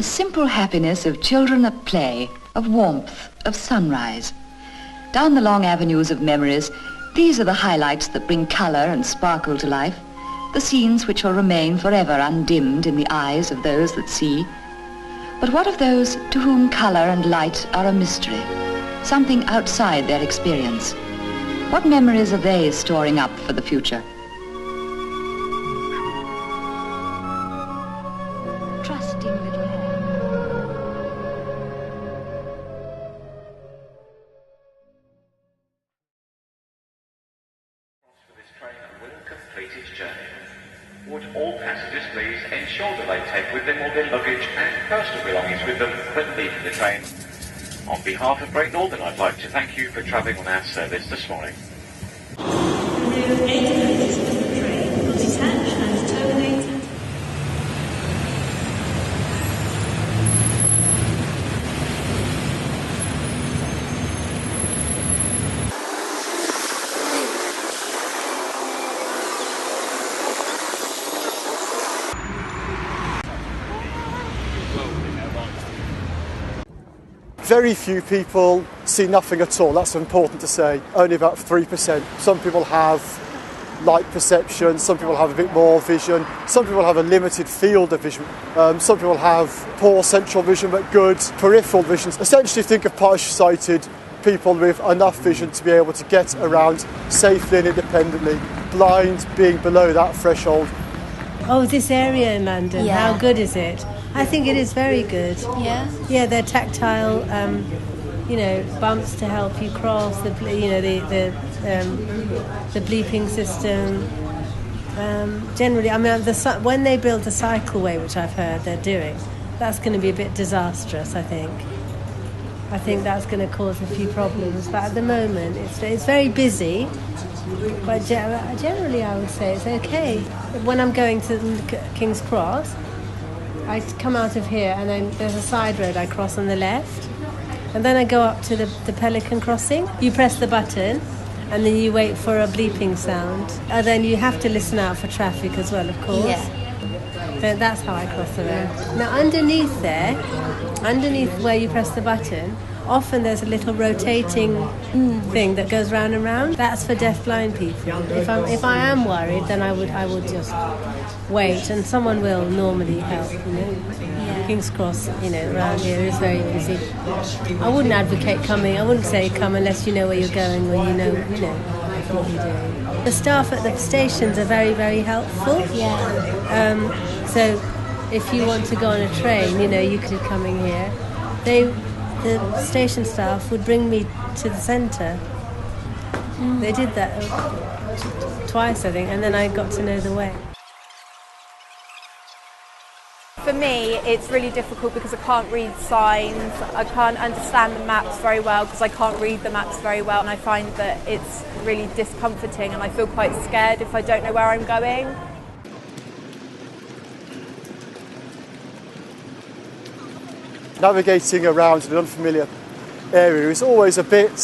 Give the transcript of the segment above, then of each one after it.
The simple happiness of children at play, of warmth, of sunrise. Down the long avenues of memories, these are the highlights that bring colour and sparkle to life, the scenes which will remain forever undimmed in the eyes of those that see. But what of those to whom colour and light are a mystery, something outside their experience? What memories are they storing up for the future? Trusting little hand. For this train will complete its journey. Would all passengers please ensure that they take with them all their luggage and personal belongings with them when leaving the train. On behalf of Great Northern, I'd like to thank you for travelling on our service this morning. There are 8 coaches on the train will detach and terminate. Very few people see nothing at all, that's important to say, only about 3%. Some people have light perception, some people have a bit more vision, some people have a limited field of vision, some people have poor central vision but good peripheral vision. Essentially think of partially sighted people with enough vision to be able to get around safely and independently, blind being below that threshold. Oh, this area in London, Yeah. how good is it? I think it is very good. Yeah. Yeah, they're tactile, bumps to help you cross. The bleeping system. Generally, I mean, when they build the cycleway, which I've heard they're doing, that's going to be a bit disastrous. I think that's going to cause a few problems. But at the moment, it's very busy. But generally, I would say it's okay. When I'm going to King's Cross, I come out of here and then there's a side road I cross on the left, and then I go up to the Pelican crossing. You press the button and then you wait for a bleeping sound, and then you have to listen out for traffic as well, of course. Yeah. That's how I cross the road. Now underneath where you press the button, often there's a little rotating thing that goes round and round. That's for deaf-blind people. If I am worried, then I would just wait, and someone will normally help. Yeah. King's Cross, around here is very busy. I wouldn't advocate coming. I wouldn't say come unless you know where you're going, or you know what you're doing. The staff at the stations are very, very helpful. Yeah. So if you want to go on a train, you could come in here. The station staff would bring me to the centre. They did that twice, I think, and then I got to know the way. For me, it's really difficult because I can't read signs. I can't understand the maps very well because I can't read the maps very well, and I find that it's really discomforting, and I feel quite scared if I don't know where I'm going. Navigating around in an unfamiliar area is always a bit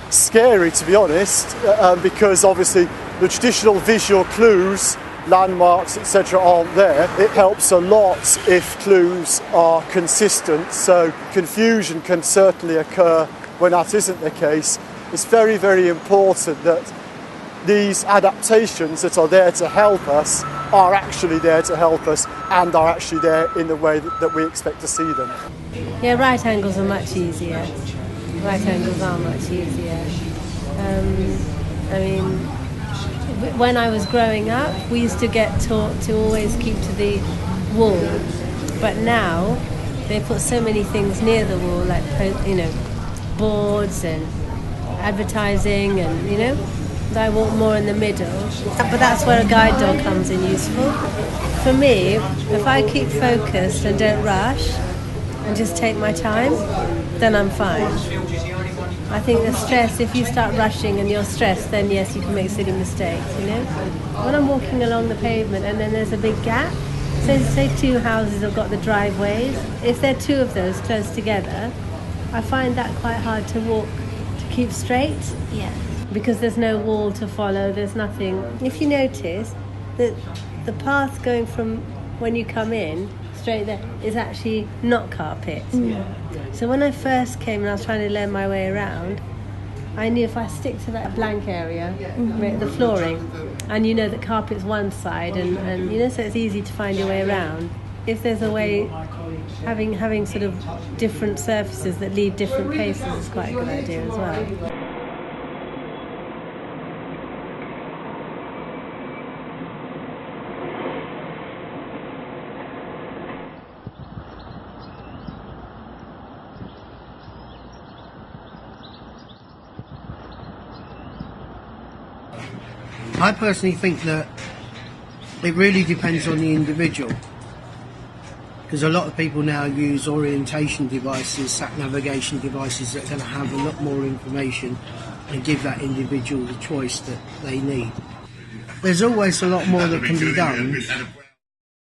scary, to be honest, because obviously the traditional visual clues, landmarks, etc. aren't there. It helps a lot if clues are consistent, so confusion can certainly occur when that isn't the case. It's very, very important that these adaptations that are there to help us are actually there to help us and are actually there in the way that we expect to see them. Yeah, right angles are much easier. Right angles are much easier. When I was growing up, we used to get taught to always keep to the wall. But now, they put so many things near the wall, like, boards and advertising and, I walk more in the middle. But that's where a guide dog comes in useful. For me, if I keep focused and don't rush and just take my time, then I'm fine. I think the stress, if you start rushing and you're stressed, then yes, you can make silly mistakes, When I'm walking along the pavement and then there's a big gap, say 2 houses have got the driveways, if there are 2 of those close together, I find that quite hard to walk, to keep straight. Yeah. Because there's no wall to follow, there's nothing. If you notice that the path going from when you come in straight there is actually not carpet. So when I first came and I was trying to learn my way around, I knew if I stick to that blank area, the flooring, and you know that carpet's one side, and you know, so it's easy to find your way around. If there's a way, having sort of different surfaces that lead different paces is quite a good idea as well. I personally think that it really depends on the individual, because a lot of people now use orientation devices, sat navigation devices that are going to have a lot more information and give that individual the choice that they need. There's always a lot more that can be done,